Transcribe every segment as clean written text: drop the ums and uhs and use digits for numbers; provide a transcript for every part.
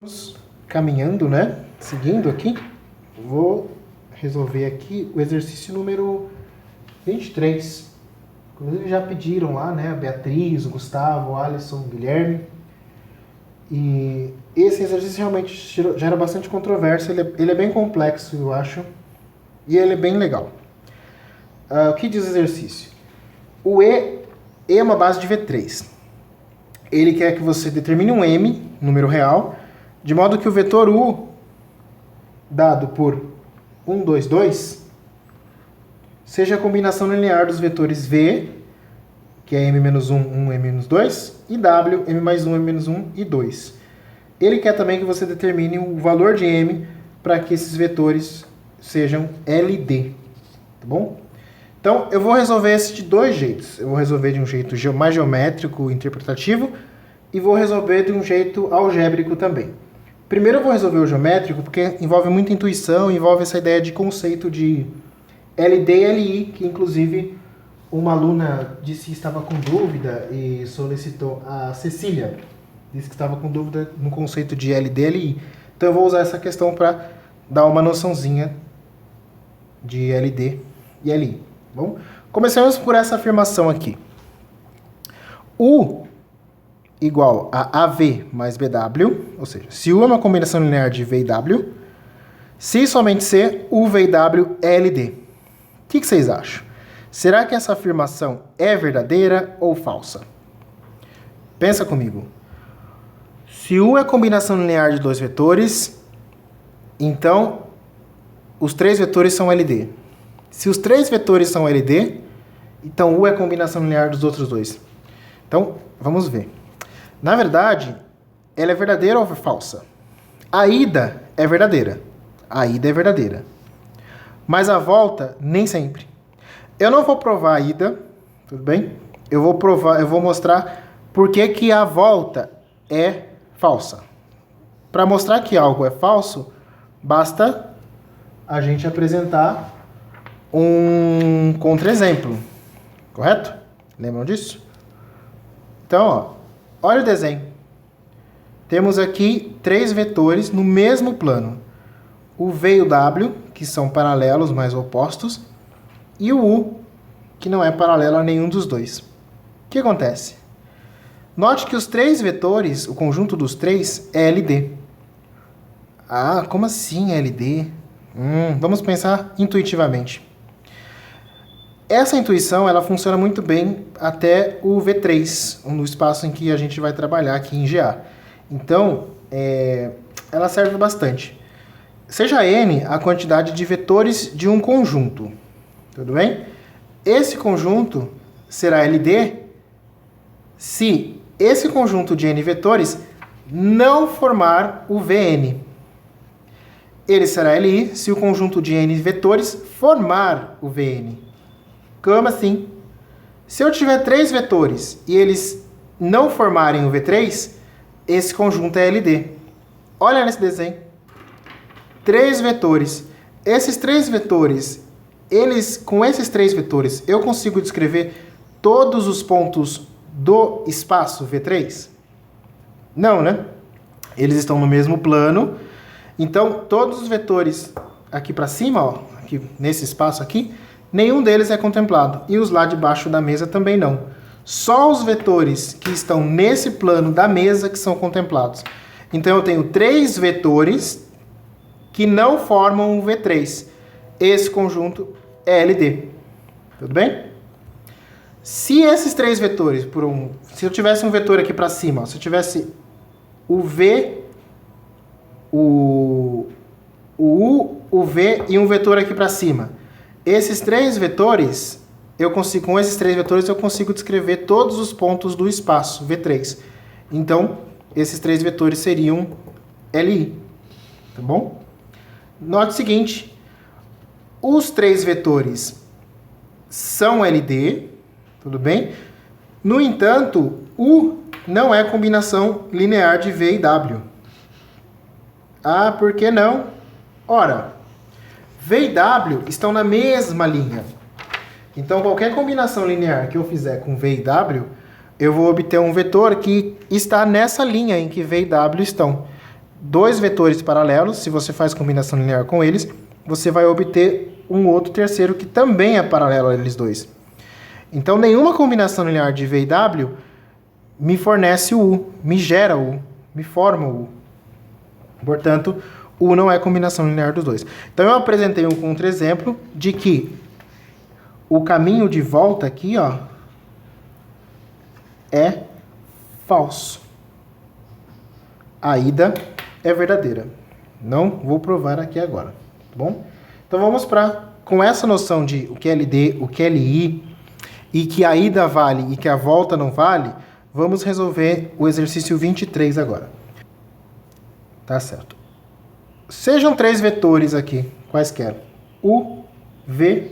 Vamos caminhando, né? Seguindo aqui, vou resolver aqui o exercício número 23. Inclusive já pediram lá, né? A Beatriz, o Gustavo, o Alisson, o Guilherme. E esse exercício realmente gera bastante controvérsia. Ele é bem complexo, eu acho. E ele é bem legal. O que diz o exercício? O E é uma base de V3. Ele quer que você determine um M, número real, de modo que o vetor U, dado por 1, 2, 2, seja a combinação linear dos vetores V, que é M-1, 1, M-2, e W, M mais 1, M-1 e 2. Ele quer também que você determine o valor de M para que esses vetores sejam LD. Tá bom? Então, eu vou resolver esse de dois jeitos. Eu vou resolver de um jeito mais geométrico, interpretativo, e vou resolver de um jeito algébrico também. Primeiro eu vou resolver o geométrico, porque envolve muita intuição, envolve essa ideia de conceito de LD e LI, que inclusive uma aluna disse que estava com dúvida e solicitou, a Cecília, disse que estava com dúvida no conceito de LD e LI. Então eu vou usar essa questão para dar uma noçãozinha de LD e LI. Bom, comecemos por essa afirmação aqui. U igual a AV mais BW, ou seja, se U é uma combinação linear de V e W, se somente C, U, V e W é LD. O que vocês acham? Será que essa afirmação é verdadeira ou falsa? Pensa comigo. Se U é combinação linear de dois vetores, então os três vetores são LD. Se os três vetores são LD, então U é combinação linear dos outros dois. Então, vamos ver. Na verdade, ela é verdadeira ou falsa? A ida é verdadeira. A ida é verdadeira. Mas a volta, nem sempre. Eu não vou provar a ida, tudo bem? Eu vou mostrar por que a volta é falsa. Para mostrar que algo é falso, basta a gente apresentar um contra-exemplo. Correto? Lembram disso? Então, ó. Olha o desenho. Temos aqui três vetores no mesmo plano. O V e o W, que são paralelos, mas opostos, e o U, que não é paralelo a nenhum dos dois. O que acontece? Note que os três vetores, o conjunto dos três, é LD. Ah, como assim LD? Vamos pensar intuitivamente. Essa intuição, ela funciona muito bem até o V3, no espaço em que a gente vai trabalhar aqui em GA. Então, ela serve bastante. Seja N a quantidade de vetores de um conjunto. Tudo bem? Esse conjunto será LD se esse conjunto de N vetores não formar o Vn. Ele será LI se o conjunto de N vetores formar o Vn. Como assim? Se eu tiver três vetores e eles não formarem o V3, esse conjunto é LD. Olha nesse desenho. Três vetores. Esses três vetores, com esses três vetores, eu consigo descrever todos os pontos do espaço V3? Não, né? Eles estão no mesmo plano. Então, todos os vetores aqui para cima, ó, aqui nesse espaço aqui, nenhum deles é contemplado. E os lá de baixo da mesa também não. Só os vetores que estão nesse plano da mesa que são contemplados. Então eu tenho três vetores que não formam um V3. Esse conjunto é LD. Tudo bem? Se esses três vetores, se eu tivesse um vetor aqui para cima, ó, se eu tivesse o V, o U, o V e um vetor aqui para cima, esses três vetores, com esses três vetores eu consigo descrever todos os pontos do espaço V3. Então, esses três vetores seriam LI. Tá bom? Note o seguinte, os três vetores são LD, tudo bem? No entanto, U não é combinação linear de V e W. Ah, por que não? Ora, V e W estão na mesma linha. Então, qualquer combinação linear que eu fizer com V e W, eu vou obter um vetor que está nessa linha em que V e W estão. dois vetores paralelos, se você faz combinação linear com eles, você vai obter um outro terceiro que também é paralelo a eles dois. Então, nenhuma combinação linear de V e W me fornece o U, me gera o U, me forma o U. Portanto, U não é combinação linear dos dois. Então, eu apresentei um contra-exemplo de que o caminho de volta aqui, ó, é falso. A ida é verdadeira. Não vou provar aqui agora, tá bom? Então vamos para, com essa noção de o que é LD, o que é LI, e que a ida vale e que a volta não vale, vamos resolver o exercício 23 agora. Tá certo. Sejam três vetores aqui, quaisquer. U, V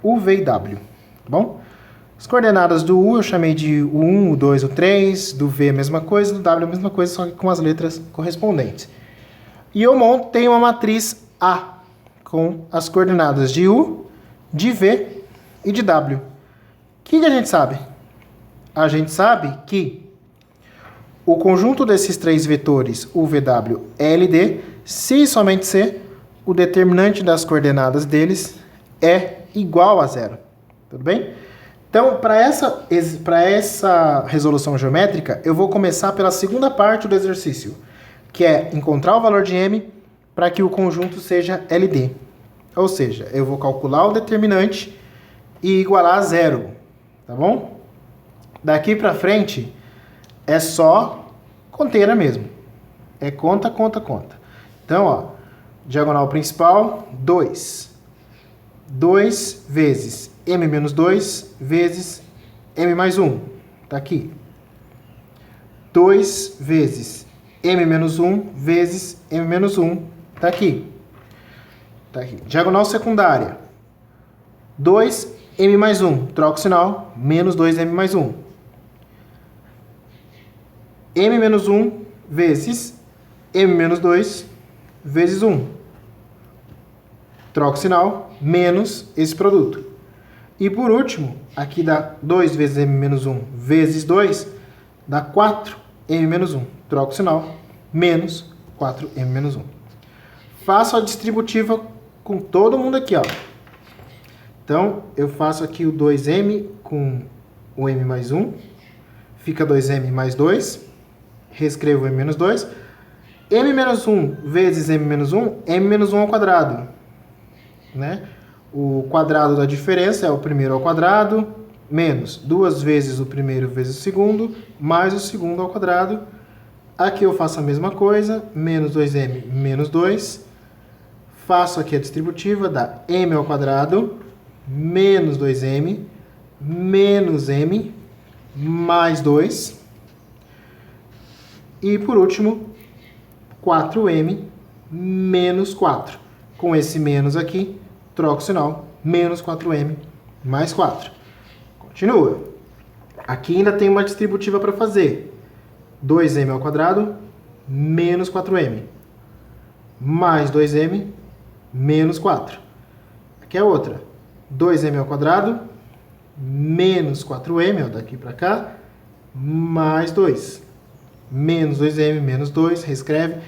e W, tá bom? As coordenadas do U eu chamei de U1, U2, U3, do V a mesma coisa, do W a mesma coisa, só que com as letras correspondentes. E eu montei uma matriz A, com as coordenadas de U, de V e de W. O que a gente sabe? A gente sabe que o conjunto desses três vetores, U, V, W, é LD, se e somente se o determinante das coordenadas deles é igual a zero. Tudo bem? Então, para essa resolução geométrica, eu vou começar pela segunda parte do exercício, que é encontrar o valor de M para que o conjunto seja LD. Ou seja, eu vou calcular o determinante e igualar a zero, tá bom? Daqui para frente é só conteira mesmo. É conta, conta, conta. Então, ó, diagonal principal, 2. 2 vezes M menos 2 vezes M mais 1. Tá aqui. 2 vezes M menos 1 vezes M menos 1. Tá aqui. Tá aqui. Diagonal secundária. 2M mais 1. Troca o sinal. Menos 2M mais 1. M menos 1 vezes M menos 2 vezes 1. Troca o sinal. Menos esse produto. E por último, aqui dá 2 vezes M menos 1 vezes 2, dá 4M menos 1. Troca o sinal. Menos 4M menos 1. Faço a distributiva com todo mundo aqui, ó. Então, eu faço aqui o 2M com o M mais 1. Fica 2M mais 2. Reescrevo M menos 2. M menos 1 vezes M menos 1, M menos 1 ao quadrado. Né? O quadrado da diferença é o primeiro ao quadrado, menos 2 vezes o primeiro vezes o segundo, mais o segundo ao quadrado. Aqui eu faço a mesma coisa, menos 2M menos 2. Faço aqui a distributiva, dá M ao quadrado, menos 2M, menos M, mais 2. E por último, 4M menos 4. Com esse menos aqui, troca o sinal, menos 4M mais 4. Continua. Aqui ainda tem uma distributiva para fazer. 2M ao quadrado, menos 4M. Mais 2M, menos 4. Aqui é outra. 2M ao quadrado, menos 4M, ó, daqui para cá, mais 2. Menos 2M, menos 2, reescreve.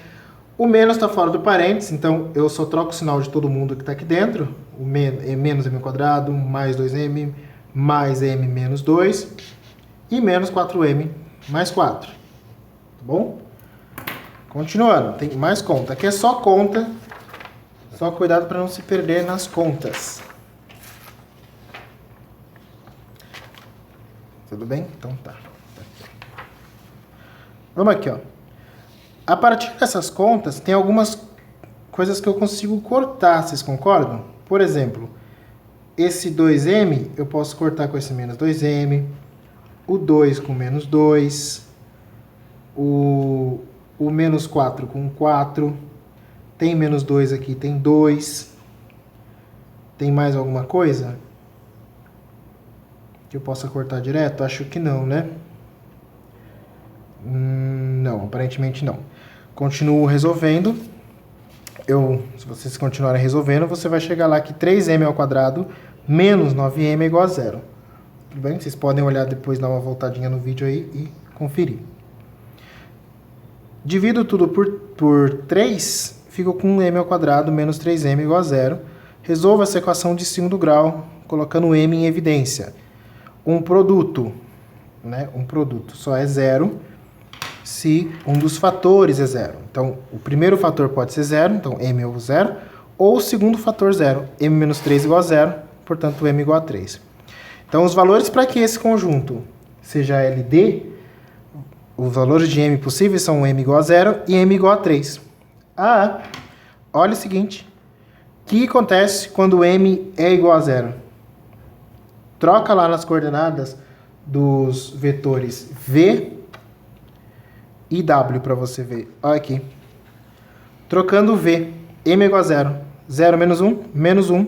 O menos está fora do parênteses, então eu só troco o sinal de todo mundo que está aqui dentro. O menos M ao quadrado, mais 2M, mais M menos 2. E menos 4M mais 4. Tá bom? Continuando, tem mais conta. Aqui é só conta. Só cuidado para não se perder nas contas. Tudo bem? Então tá. Vamos aqui, ó. A partir dessas contas, tem algumas coisas que eu consigo cortar, vocês concordam? Por exemplo, esse 2M eu posso cortar com esse menos 2M, o 2 com menos 2, o menos 4 com 4, tem menos 2 aqui, tem 2. Tem mais alguma coisa que eu possa cortar direto? Acho que não, né? Não, aparentemente não. Continuo resolvendo. Se vocês continuarem resolvendo, você vai chegar lá que 3m ao quadrado menos 9m é igual a zero. Tudo bem? Vocês podem olhar depois, dar uma voltadinha no vídeo aí e conferir. Divido tudo por 3, fico com m ao quadrado menos 3m igual a zero. Resolvo essa equação de segundo grau, colocando m em evidência. Um produto, né? Um produto só é zero se um dos fatores é zero. Então, o primeiro fator pode ser zero, então m igual a zero, ou o segundo fator zero, m menos 3 igual a zero, portanto m igual a 3. Então, os valores para que esse conjunto seja LD, os valores de m possíveis são m igual a zero e m igual a 3. Olha o seguinte. O que acontece quando m é igual a zero? Troca lá nas coordenadas dos vetores v e w para você ver. Olha aqui. Trocando v, m é igual a zero. 0 menos 1, menos 1,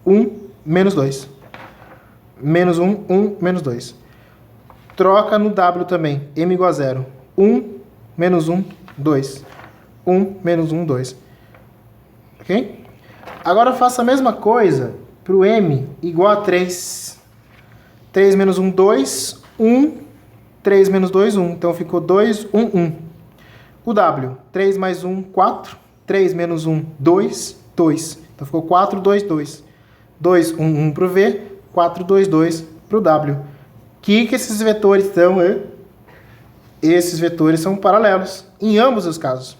1, menos 2. Menos 1, 1, menos 2. Troca no w também. M igual a 0. 1, menos 1, 2. 1, menos 1, 2. Ok? Agora faça a mesma coisa para o m igual a 3. 3 menos 1, 2. 1. 3 menos 2, 1. Então ficou 2, 1, 1. O w. 3 mais 1, 4. 3 menos 1, 2, 2. Então ficou 4, 2, 2. 2, 1, 1 para o v. 4, 2, 2 para o w. O que esses vetores são? Esses vetores são paralelos em ambos os casos.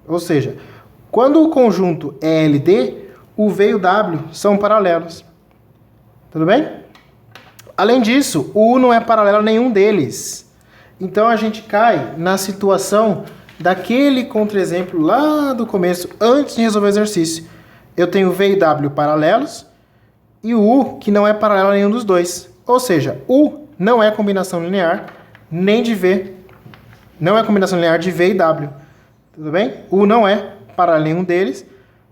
Ou seja, quando o conjunto é LD, o v e o w são paralelos. Tudo bem? Além disso, o u não é paralelo a nenhum deles. Então a gente cai na situação daquele contra-exemplo lá do começo, antes de resolver o exercício. Eu tenho v e w paralelos e o u que não é paralelo a nenhum dos dois. Ou seja, u não é combinação linear nem de v. Não é combinação linear de v e w. Tudo bem? U não é paralelo a nenhum deles.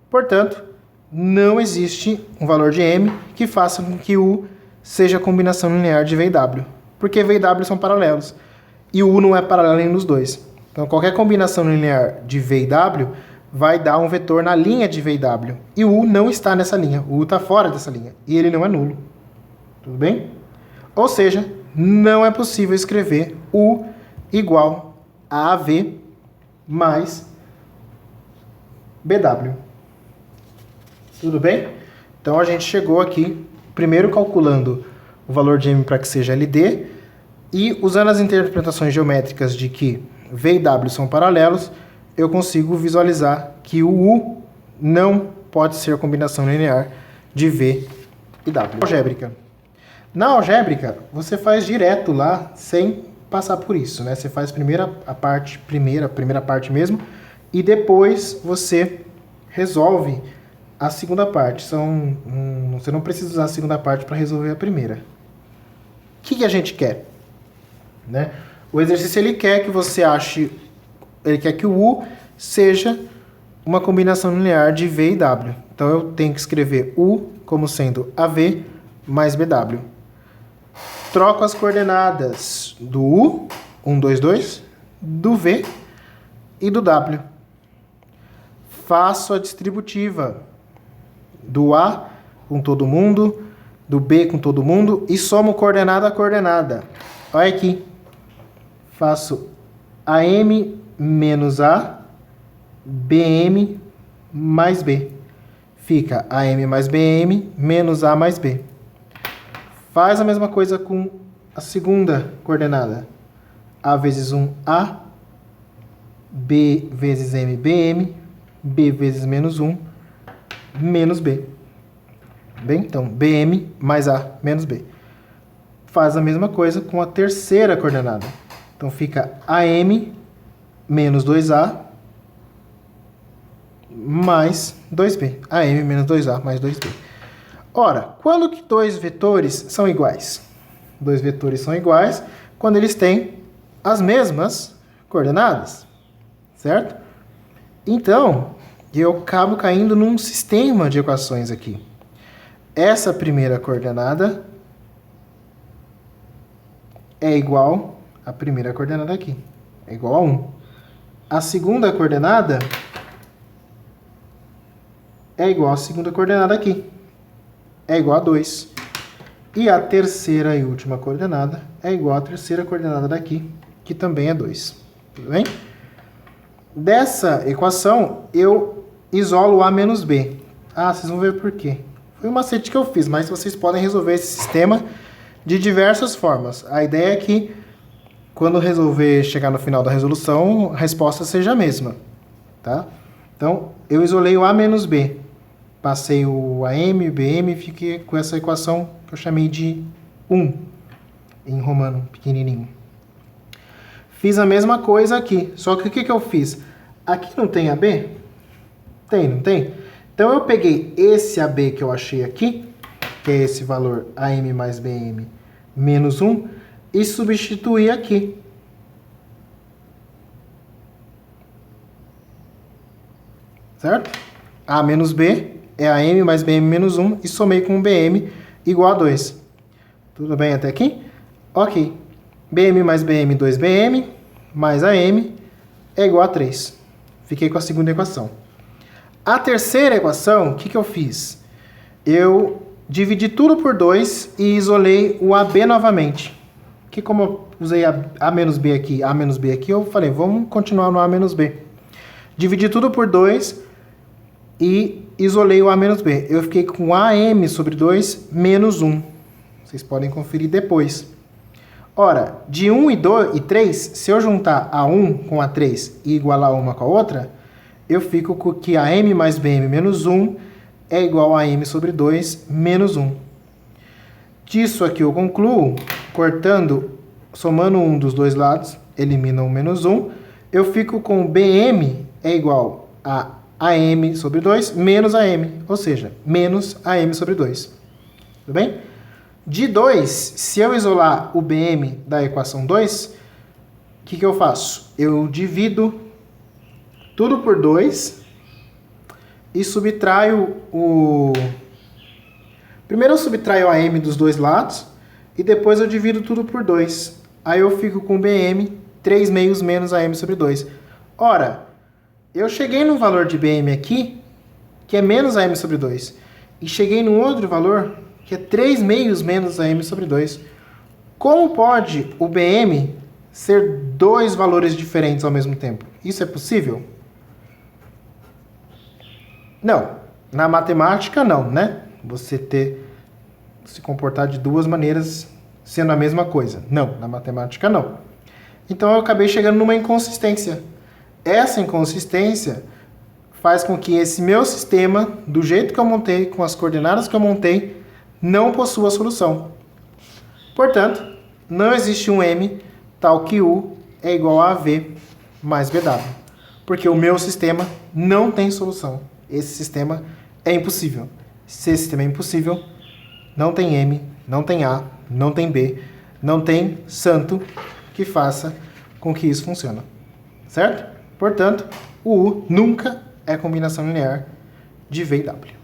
Portanto, não existe um valor de m que faça com que u seja combinação linear de v e w. Porque v e w são paralelos. E o u não é paralelo a nenhum dos dois. Então, qualquer combinação linear de v e w vai dar um vetor na linha de v e w. E o u não está nessa linha. O u está fora dessa linha. E ele não é nulo. Tudo bem? Ou seja, não é possível escrever u igual a AV mais BW. Tudo bem? Então, a gente chegou aqui, primeiro calculando o valor de m para que seja LD, e usando as interpretações geométricas de que v e w são paralelos, eu consigo visualizar que o u não pode ser a combinação linear de v e w. Algébrica. Na algébrica, você faz direto lá, sem passar por isso, né? Você faz a primeira parte mesmo, e depois você resolve a segunda parte. Você não precisa usar a segunda parte para resolver a primeira. O que a gente quer? Né? O exercício ele quer que você ele quer que o u seja uma combinação linear de v e w. Então eu tenho que escrever u como sendo AV mais BW. Troco as coordenadas do u, 1, 2, 2, do v e do w. Faço a distributiva do a com todo mundo, do b com todo mundo e somo coordenada a coordenada. Olha aqui. Faço AM menos A, BM mais B. Fica AM mais BM menos A mais B. Faz a mesma coisa com a segunda coordenada. A vezes 1A, B vezes M, BM, B vezes menos 1, menos B. Bem, então, BM mais A menos B. Faz a mesma coisa com a terceira coordenada. Então, fica AM menos 2A mais 2B. AM menos 2A mais 2B. Ora, quando que dois vetores são iguais? Dois vetores são iguais quando eles têm as mesmas coordenadas, certo? Então, eu acabo caindo num sistema de equações aqui. Essa primeira coordenada é igual à primeira coordenada aqui. É igual a 1. A segunda coordenada é igual à segunda coordenada aqui. É igual a 2. E a terceira e última coordenada é igual à terceira coordenada daqui, que também é 2. Tudo bem? Dessa equação, eu isolo A menos B. Ah, vocês vão ver por quê. Foi um macete que eu fiz, mas vocês podem resolver esse sistema de diversas formas. A ideia é que, quando resolver chegar no final da resolução, a resposta seja a mesma. Tá? Então, eu isolei o A menos B. Passei o AM, o BM e fiquei com essa equação que eu chamei de 1, em romano, pequenininho. Fiz a mesma coisa aqui, só que o que eu fiz? Aqui não tem AB? Tem, não tem? Então eu peguei esse AB que eu achei aqui, que é esse valor AM mais BM menos 1, e substituí aqui. Certo? A menos B é AM mais BM menos 1 e somei com BM igual a 2. Tudo bem até aqui? Ok. BM mais BM, 2BM, mais AM é igual a 3. Fiquei com a segunda equação. A terceira equação, o que eu fiz? Eu dividi tudo por 2 e isolei o AB novamente. Que como eu usei A menos B aqui, eu falei, vamos continuar no A menos B. Dividi tudo por 2 e isolei o A menos B. Eu fiquei com AM sobre 2 menos 1. Vocês podem conferir depois. Ora, de 1 e 3, se eu juntar A1 com A3 e igualar uma com a outra, eu fico com que AM mais BM menos 1 é igual a AM sobre 2 menos 1. Disso aqui eu concluo, somando 1 dos dois lados, elimina o menos 1, eu fico com BM é igual a AM sobre 2 menos AM, ou seja, menos AM sobre 2. Tudo bem? De 2, se eu isolar o BM da equação 2, o que eu faço? Eu divido tudo por 2 e subtraio o... Primeiro eu subtraio a AM dos dois lados e depois eu divido tudo por 2. Aí eu fico com BM 3 meios menos AM sobre 2. Ora, eu cheguei num valor de BM aqui, que é menos AM sobre 2. E cheguei num outro valor, que é 3 meios menos AM sobre 2. Como pode o BM ser dois valores diferentes ao mesmo tempo? Isso é possível? Não. Na matemática, não, né? Você se comportar de duas maneiras sendo a mesma coisa. Não, na matemática, não. Então, eu acabei chegando numa inconsistência. Essa inconsistência faz com que esse meu sistema, do jeito que eu montei, com as coordenadas que eu montei, não possua solução. Portanto, não existe um M tal que U é igual a AV mais BW. Porque o meu sistema não tem solução. Esse sistema é impossível. Se esse sistema é impossível, não tem M, não tem A, não tem B, não tem santo que faça com que isso funcione. Certo? Portanto, o U nunca é combinação linear de V e W.